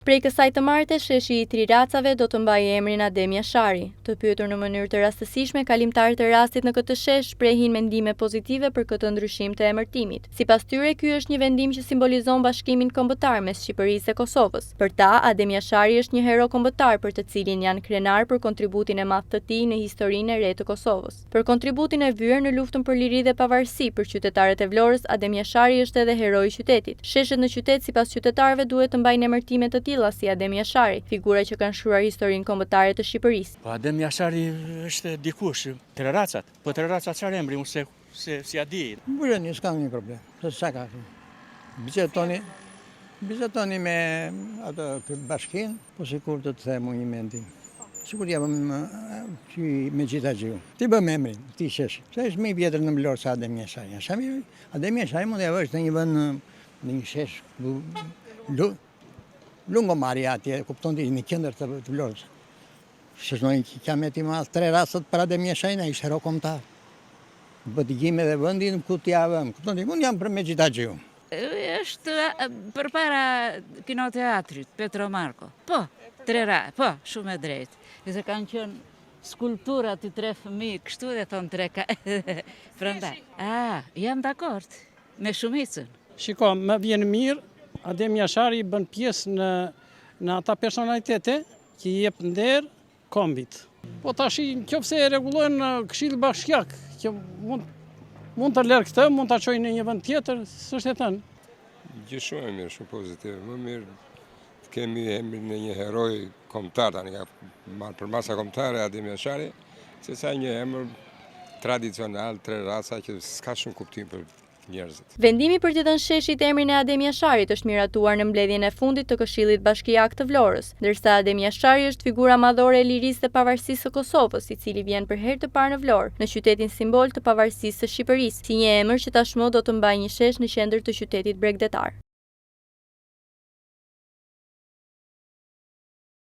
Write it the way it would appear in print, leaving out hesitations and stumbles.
Prej kësaj të martes, sheshi i Triracave do të mbajë emrin Adem Jashari. Të pyetur në mënyrë të rastësishme, kalimtarët e rastit në këtë shesh shprehin mendime pozitive për këtë ndryshim të emërtimit. Sipas tyre, ky është një vendim që simbolizon bashkimin kombëtar mes Shqipërisë dhe Kosovës. Për ta, Adem Jashari është një hero kombëtar për të cilin janë krenar për kontributin e madh të tij në historinë e re të Kosovës. Për kontributin e vyer në luftën për liri dhe pavarësi për qytetarët e Vlorës, Adem Jashari është edhe hero i qytetit. Sheshet në qytet sipas qytetarëve duhet të mbajnë emërtime të tilla si Adem Jashari, figura që kanë shkruar historinë kombëtare të Shqipërisë. Adem Jashari është dikush, Trirracat. Po Trirracat çfarë emri, unë se si a di. Bureni, s'kam një problem. Se çka ka. Bizetoni me atë bashkinë, po sikur të themu një mendim. Sikur jam me gjitha gjiu. Ti bëm emrin, ti shesh. Se është më i vjetër në Vlorë se Adem Jashari. Adem Jashari mund të vësh në një vend në një shesh lungomari atje, kupton ti në qendër të Vlorës. Sheshnoj kiameti madh 3 rastet për Adem Jasharin, ai ishte hero kombëtar. Botigime dhe vendin ku t'i javëm. Kupton ti, unë jam për me gjitha gjiu. Është përpara kinoteatrit Petro Marko. Po, po, shumë e drejtë. Se kanë qenë skulptura të 3 fëmijë, kështu dhe thon 3 prandaj. Jam dakord me shumicën. Shiko, më vjen mirë, Adem Jashari bën pjesë në ata personalitete që i jep nder kombit. Po tash nëse e rregullojnë Këshilli Bashkiak, që mund të lërë këtë, mund ta çojnë në një vend tjetër, s'është e thënë. Gjë shumë e mirë, shumë pozitive. Më mirë të kemi emrin në një heroj kombëtar, tani ka marrë për masa kombëtare Adem Jashari, sesa një emër tradicional, Trirraca që s'ka shumë kuptim për njerëzit. Vendimi për të dhënë sheshit emrin e Adem Jasharit është miratuar në mbledhjen e fundit të Këshillit Bashkiak të Vlorës, ndërsa Adem Jashari është figura madhore e lirisë dhe pavarësisë së Kosovës, i cili vjen për herë të parë në Vlorë, në qytetin simbol të pavarësisë së Shqipërisë, si një emër që tashmë do të mbajë një shesh në qendër të qytetit bregdetar.